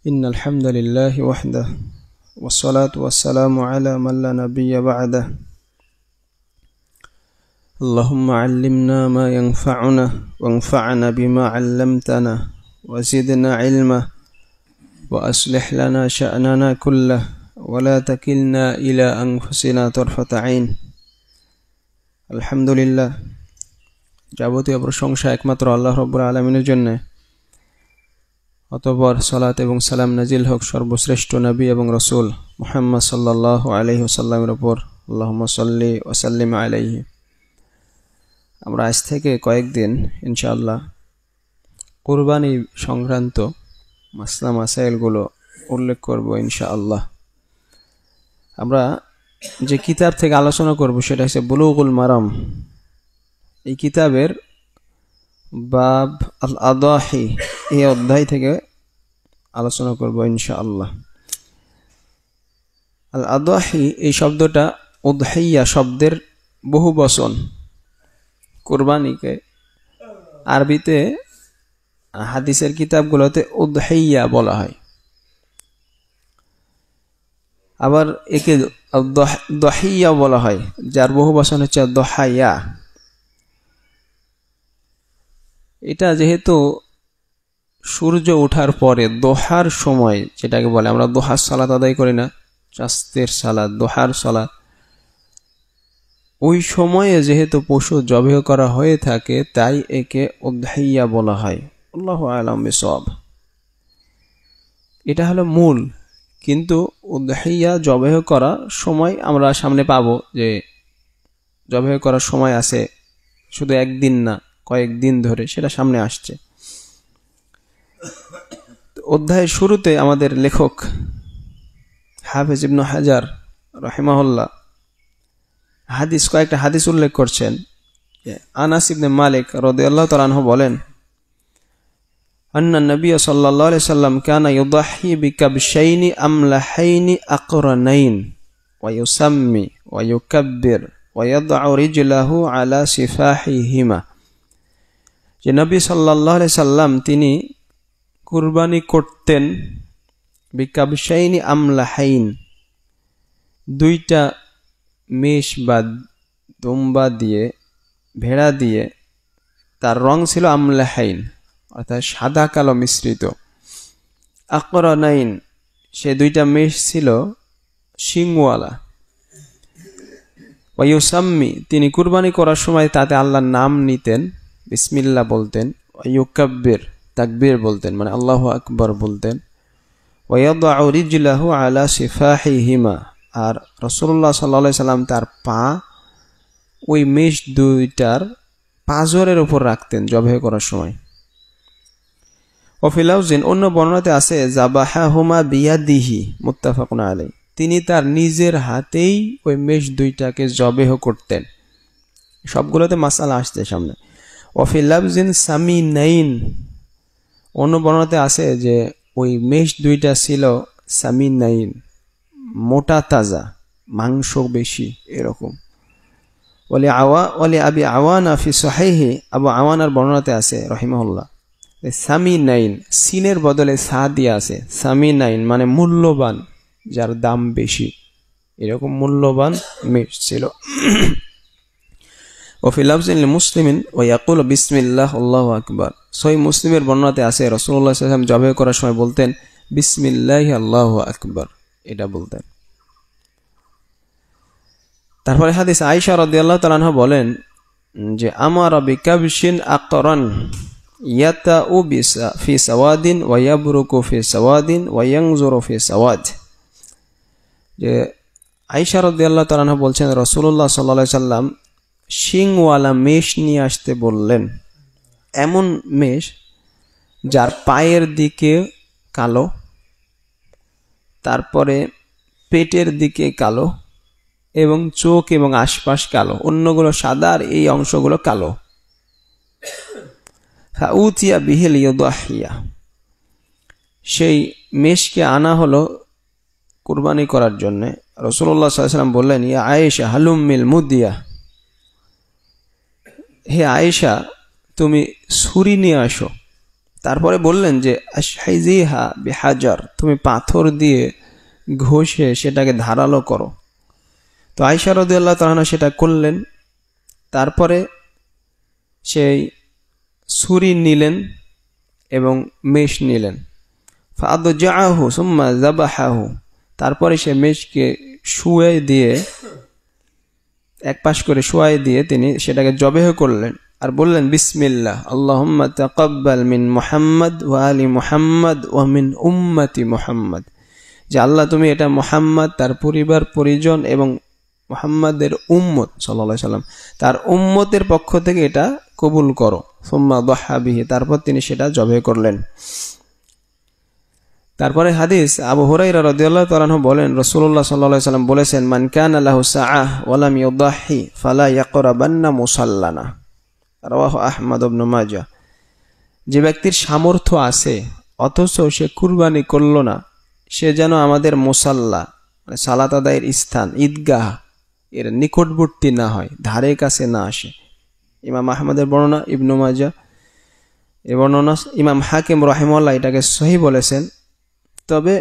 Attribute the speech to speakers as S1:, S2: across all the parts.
S1: إن الحمد لله وحده والصلاة والسلام على من لا نبي بعده اللهم علمنا ما ينفعنا وانفعنا بما علمتنا وزدنا علما وأصلح لنا شأننا كله ولا تكلنا إلى أنفسنا طرفة عين الحمد لله যাবতীয় প্রশংসা একমাত্র আল্লাহ রাব্বুল আলামিনের জন্য। অতঃপর সালাত এবং সালাম নাজিল হোক সর্বশ্রেষ্ঠ নবী এবং রাসূল মুহাম্মদ সাল্লাল্লাহু আলাইহি ওয়াসাল্লামের উপর। আল্লাহুম্মা সাল্লি ওয়া সাল্লিম আলাইহি। আমরা আজ থেকে কয়েকদিন ইনশাআল্লাহ কুরবানি সংক্রান্ত মাসলা মাসাইলগুলো উল্লেখ করব ইনশাআল্লাহ। আমরা যে কিতাব থেকে আলোচনা করব সেটা হচ্ছে বুলুগুল মারাম। এই কিতাবের বাব আল আদাহি এই অধ্যায় থেকে আলোচনা করব ইনশাআল্লাহ। আল আদাহি এই শব্দটা উদহিয়া শব্দের বহু বচন। কুরবানিকে আরবিতে হাদিসের কিতাবগুলোতে উদহিয়া বলা হয়, আবার একে দহিয়া বলা হয়, যার বহু বচন হচ্ছে দহাইয়া। এটা যেহেতু সূর্য ওঠার পরে দোহার সময়, যেটাকে বলে আমরা দোহার সালাত আদায় করি না, চাস্তের সালাত, দোহার সালাত, ওই সময়ে যেহেতু পশু জবেহ করা হয়ে থাকে তাই একে উদহিয়া বলা হয়। আল্লাহু আ'লাম বিসওয়াব। এটা হলো মূল, কিন্তু উদহিয়া জবেহ করা সময় আমরা সামনে পাবো যে জবেহ করার সময় আছে, শুধু একদিন না কয়েকদিন ধরে, সেটা সামনে আসছে। অধ্যায়ের শুরুতে আমাদের লেখক হাফেজ ইবনে হাজার রাহিমাহুল্লাহ কয়েকটা হাদিস উল্লেখ করছেন। আনাস ইবনে মালিক রাদিয়াল্লাহু তাআলা আনহু বলেন, আন্না নবী সাল্লাল্লাহু আলাইহি সাল্লাম কানা ইউদাহি বিকাবশাইনি আমলাহাইনি আকরানাইন ওয়া ইউসাম্মি ওয়া ইউকাব্বির ওয়া ইয়াদউ রিজলাহু আলা সিফাহিহিমা। যে নবী সাল্লাল্লাহু আলাইহি সাল্লাম তিনি কুরবানি করতেন বিকাবশাইনি আমলাহাইন, দুইটা মেষ বা দুম্বা দিয়ে, ভেড়া দিয়ে, তার রং ছিল আমলাহাইন অর্থাৎ সাদা কালো মিশ্রিত। আকরানাইন, সে দুইটা মেষ ছিল শিংওয়ালা। ওয়ায়ুসাম্মি, তিনি কুরবানি করার সময় তাতে আল্লাহর নাম নিতেন, বিসমিল্লাহ বলতেন। ওয়ায়ুকাব্বির, তাকবীর বলতেন, মানে আল্লাহু আকবার বলতেন। ওয়ায়াদউ রিজলাহু আলা সিফাহিহিমা, আর রাসূলুল্লাহ সাল্লাল্লাহু আলাইহি সাল্লাম তার পা ওই মেষ দুইটার পাঁজরের উপর রাখতেন জবেহ করার সময়। ওয়াফিলাউজিন, অন্য বর্ণনাতে আছে যাবাহাহুমা বিয়াদিহি মুত্তাফাকুন আলাইহি, তিনি তার নিজের হাতেই ওই মেষ দুইটাকে জবেহ করতেন। সবগুলোতে মাসালা আসছে সামনে। ওয়াফিলাউজিন সামিনাইন, অন্য বর্ণনাতে আছে যে ওই মেষ দুইটা ছিল সামিনাইন, মোটা তাজা, মাংস বেশি, এরকম। ওয়ালি আবি আওয়ানা ফি সাহিহি, আবু আওয়ানার বর্ণনাতে আছে রাহিমাহুল্লাহ সামিনাইন, সিনের বদলে সা দিয়া আছে, সামিনাইন মানে মূল্যবান, যার দাম বেশি, এরকম মূল্যবান মেষ ছিল। ওফি লাফজিন লিমুসলিমিন ওয়া ইয়াকুলু বিসমিল্লাহ আল্লাহু আকবার, সহিহ মুসলিমের বর্ণনাতে আছে রাসূলুল্লাহ সাল্লাল্লাহু আলাইহি ওয়াসাল্লাম জবেহ করার সময় বলতেন বিসমিল্লাহি আল্লাহু আকবার, এটা বলতেন। তারপরে হাদিস আয়েশা রাদিয়াল্লাহু তাআলা আনহা বলেন যে আমারা বিকাবশিন আকরান ইয়াতাউ বিসা ফি সাওয়াদিন ওয়া ইয়াবরুকু ফি সাওয়াদিন ওয়া ইয়ানজুরু ফি সাওয়াদ। যে আয়েশা রাদিয়াল্লাহু তাআলা আনহা বলছেন রাসূলুল্লাহ সাল্লাল্লাহু আলাইহি সাল্লাম শিংওয়ালা মেষ নিয়ে আসতে বললেন, এমন মেষ যার পায়ের দিকে কালো, তারপরে পেটের দিকে কালো, এবং চোখ এবং আশপাশ কালো, অন্যগুলো সাদা আর এই অংশগুলো কালো। ফাউতিয়া বিহিল ইউদাহিয়া, সেই মেষকে আনা হলো কুরবানি করার জন্য। রাসূলুল্লাহ সাল্লাল্লাহু আলাইহি ওয়াসাল্লাম বললেন, ইয়া আয়েশা হালুমিল মুদিয়া, হে আয়েশা তুমি ছুরি নিয়ে আসো। তারপরে বললেন যে আশহাইজিহা বিহাজার, তুমি পাথর দিয়ে ঘষে সেটাকে ধারালো করো। তো আয়েশা রাদিয়াল্লাহু তাআলা আনহা সেটা করলেন। তারপরে সেই ছুরি নিলেন এবং মেষ নিলেন। ফাদজাআহু সুম্মা যাবাহাহু, তারপরে সে মেষকে শুয়ে দিয়ে এক পাশ করে শুয়ে দিয়ে তিনি সেটাকে জবেহ করলেন আর বললেন বিসমিল্লাহ আল্লাহুম্মা তাকাব্বাল মিন মুহাম্মদ ওয়া আলি মুহাম্মদ ওয়া মিন উম্মতি মুহাম্মদ, যে আল্লাহ তুমি এটা মুহাম্মদ, তার পরিবার পরিজন এবং মুহাম্মাদের উম্মত সাল্লাল্লাহু আলাইহি সাল্লাম, তার উম্মতের পক্ষ থেকে এটা কবুল করো। সুম্মা দাহা বিহি, তারপর তিনি সেটা জবেহ করলেন। তারপরে হাদিস, আবু হুরায়রা রাদিয়াল্লাহু তাআলা আনহু বলেন রাসূলুল্লাহ সাল্লাল্লাহু আলাইহি সাল্লাম বলেছেন, মান কানা লাহু সাআহ ওয়া লাম ইউদাহি ফালা ইয়াকরাবান্না মুসাল্লানা, রাওয়াহু আহমদ ইবনে মাজাহ। যে ব্যক্তির সামর্থ্য আছে অথচ সে কুরবানি করল না, সে যেন আমাদের মুসাল্লা মানে সালাত আদায়ের স্থান ঈদগাহ এর নিকটবর্তী না হয়, ধারে কাছে না আসে। ইমাম আহমদের বর্ণনা, ইবনে মাজাহ এর বর্ণনা, ইমাম হাকিম রাহিমাহুল্লাহ এটাকে সহিহ বলেছেন। তবে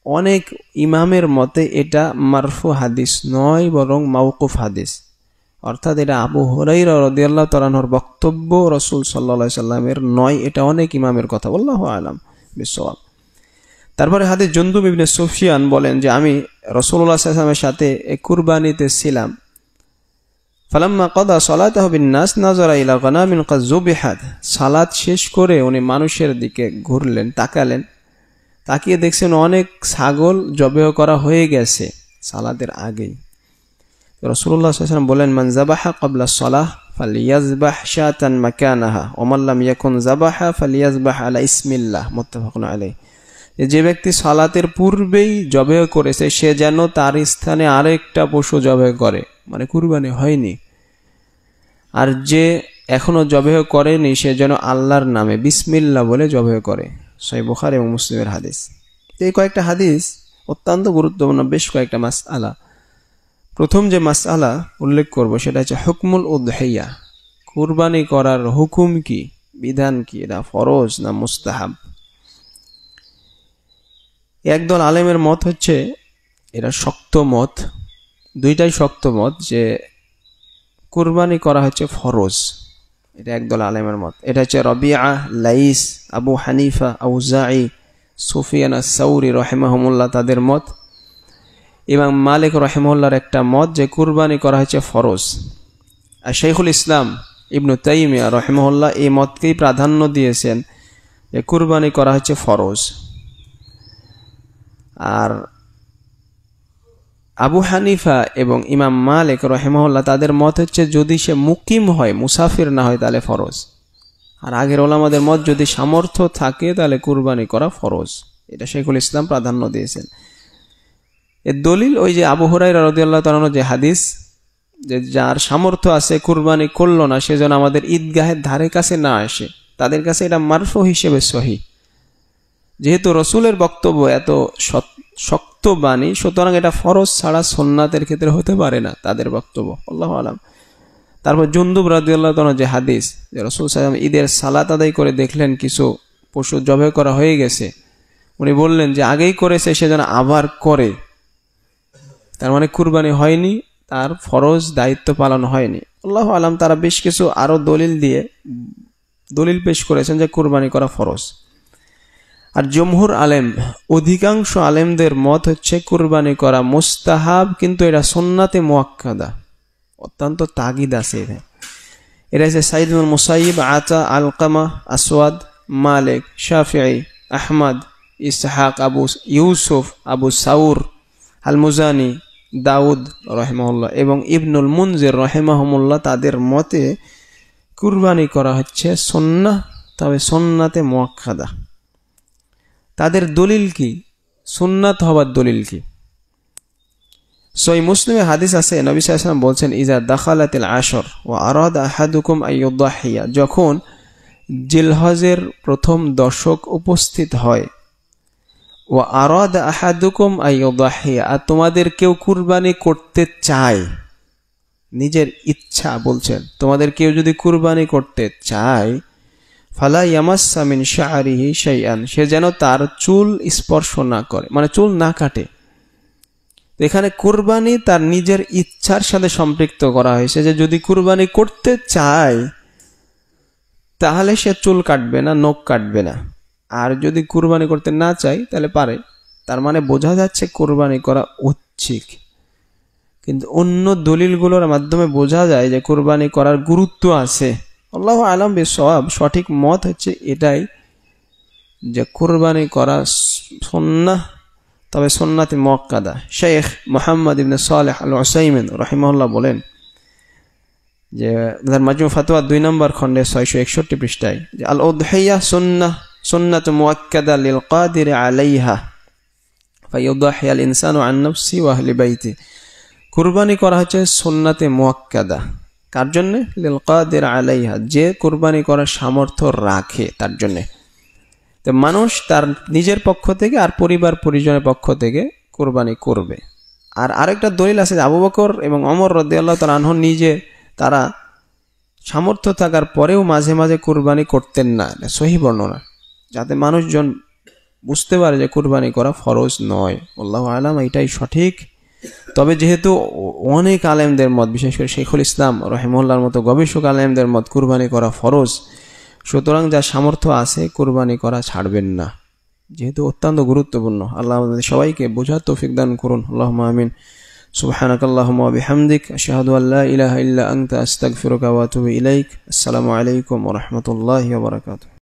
S1: অনেক ইমামের মতে এটা মারফু হাদিস নয়, বরং মাওকুফ হাদিস, অর্থাৎ এটা আবু হুরায়রা রাদিয়াল্লাহু তাআলা আনহুর বক্তব্য, রাসূল সাল্লাল্লাহু আলাইহি সাল্লামের নয়। এটা অনেক ইমামের কথা, আল্লাহু আ'লাম বিসওয়াব। তারপরে হাদিস, জুনদুব ইবনে সুফিয়ান বলেন যে আমি রাসূলুল্লাহ সাল্লাল্লাহু আলাইহি ওয়াসাল্লামের সাথে কুরবানিতে ছিলাম। ফালাম্মা কাদা সালাতাহু বিন-নাস নাযারা ইলা গানামিন কাদ যুবিহাত, সালাত শেষ করে উনি মানুষের দিকে ঘুরলেন, তাকালেন, তাকিয়ে দেখছেন অনেক ছাগল জবেহ করা হয়ে গেছে সালাতের আগেই। রাসূলুল্লাহ সাল্লাল্লাহু আলাইহি ওয়াসাল্লাম বলেন, মান যাবাহা ক্বাবলা সালাহ ফালিয়াযবাহ শাতান মাকানাহা ওয়া মান লাম ইয়াকুন যাবাহা ফালিয়াযবাহ আলা ইসমিল্লাহ, মুত্তাফাকুন আলাইহি। যে ব্যক্তি সালাতের পূর্বেই জবেহ করেছে সে যেন তার স্থানে আরেকটা পশু জবেহ করে, মানে কুরবানি হয়নি। আর যে এখনো জবেহ করেনি সে যেন আল্লাহর নামে বিসমিল্লাহ বলে জবেহ করে। সহিহ বুখারী এবং মুসলিমের হাদিস। এই কয়েকটা হাদিস অত্যন্ত গুরুত্বপূর্ণ, বেশ কয়েকটা মাসআলা। প্রথম যে মাসআলা উল্লেখ করব সেটা হচ্ছে হুকমুল উদহিয়া, কুরবানি করার হুকুম কি, বিধান কি, এটা ফরজ না মুস্তাহাব। একদল আলেমের মত হচ্ছে, এটা শক্ত মত, দুইটাই শক্ত মত, যে কুরবানি করা হচ্ছে ফরজ। এটা একদল আলেমের মত। এটা হচ্ছে রবিআ, লাইস, আবু হানিফা, আউজাঈ, সুফিয়ান আস-সাউরি রাহিমাহুমুল্লাহ তাদের মত। ইমাম মালিক রাহিমাহুল্লাহর একটা মত যে কুরবানি করা হচ্ছে ফরজ। আর শাইখুল ইসলাম ইবনে তাইমিয়া রাহিমাহুল্লাহ এই মতকেই প্রাধান্য দিয়েছেন যে কুরবানি করা হচ্ছে ফরজ। আর আবু হানিফা এবং ইমাম মালিক রাহিমাহুল্লাহ তাদের মত হচ্ছে যদি সে মুকিম হয়, মুসাফির না হয়, তাহলে ফরজ। আর আগের ওলামাদের মত যদি সামর্থ্য থাকে তাহলে কুরবানি করা ফরজ। এটা শাইখুল ইসলাম প্রাধান্য দিয়েছেন। এর দলিল ওই যে আবু হুরায়রা রাদিয়াল্লাহু তাআলা যে হাদিস, যে যার সামর্থ্য আছে কুরবানি করলো না সেজন্য আমাদের ঈদগাহের ধারে কাছে না আসে, তাদের কাছে এটা মারফু হিসেবে সহিহ। যেহেতু রাসূলের বক্তব্য এত শক্ত বাণী, সুতরাং এটা ফরজ ছাড়া সুন্নাতের ক্ষেত্রে হতে পারে না, তাদের বক্তব্য, আল্লাহু আ'লাম। তারপর জুনদুব রাদিয়াল্লাহু তাআলা যে হাদিস, যে রাসূল সাল্লাল্লাহু আলাইহি ওয়াসাল্লাম ঈদের সালাত আদায় করে দেখলেন কিছু পশু জবেহ করা হয়ে গেছে, উনি বললেন যে আগেই করেছে সেজন্য আবার করে, তার মানে কুরবানি হয়নি, তার ফরজ দায়িত্ব পালন হয়নি, আল্লাহু আ'লাম। তারা বেশ কিছু আরো দলিল পেশ করেছেন যে কুরবানি করা ফরজ। আর জমহুর আলেম, অধিকাংশ আলেমদের মত হচ্ছে কুরবানি করা মুস্তাহাব, কিন্তু এটা সুন্নাতে মুআক্কাদা, অত্যন্ত তাগিদ আছে। এটা হচ্ছে সাঈদ ইবনে মুসাইয়িব, আতা, আলকামা, আসওয়াদ, মালিক, শাফিঈ, আহমদ, ইসহাক, আবু ইউসুফ, আবু সাউর আল মুজানি, দাউদ রাহিমাহুল্লাহ এবং ইবনুল মুনজির রাহিমাহুমুল্লাহ তাদের মতে কুরবানি করা হচ্ছে সুন্নাহ, তবে সুন্নাতে মুআক্কাদা। তাদের দলিল কি, সুন্নাত হবার দলিল কি? সহিহ মুসলিমে হাদিস আছে, নবী সাল্লাল্লাহু আলাইহি ওয়াসাল্লাম বলছেন, ইজা দাখালাতিল আশর ওয়া আরাদা আহাদুকুম আইয়ুদাহিয়া, যখন জিলহজের প্রথম দশক উপস্থিত হয়, ওয়া আরাদা আহাদুকুম আইয়ুদাহিয়া, আর তোমাদের কেউ কুরবানি করতে চায়, নিজের ইচ্ছা বলছেন, তোমাদের কেউ যদি কুরবানি করতে চায়, ফালা ইয়ামাসসা মিন শা'রিহি শাইআন, সে যেন তার চুল স্পর্শ না করে, মানে চুল না কাটে। এখানে কুরবানি তার নিজের ইচ্ছার সাথে সম্পৃক্ত করা হয়েছে, যে যদি কুরবানি করতে চায় তাহলে সে চুল কাটবে না, নখ কাটবে না, আর যদি কুরবানি করতে না চায় তাহলে পারে। তার মানে বোঝা যাচ্ছে কুরবানি করা ঐচ্ছিক। কিন্তু অন্য দলিলগুলোর মাধ্যমে বোঝা যায় যে কুরবানি করার গুরুত্ব আছে। আল্লাহু আ'লাম বিসওয়াব, সঠিক মত হচ্ছে এটাই যে কুরবানি করা সুন্নাহ, তবে সুন্নাতে মুআক্কাদা। শেখ মুহাম্মদ ইবনে সালেহ আল উসাইমিন রাহিমাহুল্লাহ বলেন যে তার মাজমু ফাতোয়া 2 নম্বর খণ্ডে 661 পৃষ্ঠায় যে আল উদহিয়া সুন্নাতু মুআক্কাদা লিল কাদির আলাইহা ফায়ুদহি আল ইনসানু আন নাফসি ওয়া আহলি বাইতি। কুরবানি করা হচ্ছে সুন্নাতে মুআক্কাদা, কার জন্য? লিল কাদির আলাইহা, যে কুরবানি করার সামর্থ্য রাখে তার জন্য। তো মানুষ তার নিজের পক্ষ থেকে আর পরিবার পরিজনের পক্ষ থেকে কুরবানি করবে। আর আরেকটা দলিল আছে যে আবু বকর এবং ওমর রাদিয়াল্লাহু তাআলা আনহু নিজে তারা সামর্থ্য থাকার পরেও মাঝে মাঝে কুরবানি করতেন না, সহিহ বর্ণনা, যাতে মানুষজন বুঝতে পারে যে কুরবানি করা ফরজ নয়। আল্লাহু আ'লাম, এটাই সঠিক। তবে যেহেতু অনেক আলেমদের মত, বিশেষ করে শেখুল ইসলাম রাহিমাহুল্লাহর মতো গবেষক আলেমদের মত কুরবানি করা ফরজ, সুতরাং যা সামর্থ্য আছে কুরবানি করা ছাড়বেন না, যেহেতু অত্যন্ত গুরুত্বপূর্ণ। আল্লাহ আমাদের সবাইকে বোঝার তৌফিক দান করুন। আল্লাহুম্মা আমিন। সুবহানাকাল্লাহুম্মা ওয়া বিহামদিক, আশহাদু আল্লা ইলাহা ইল্লা আনতা, আস্তাগফিরুকা ওয়া আতুবু ইলাইক। আসসালামু আলাইকুম ওয়া রাহমাতুল্লাহি ওয়া বারাকাতুহু।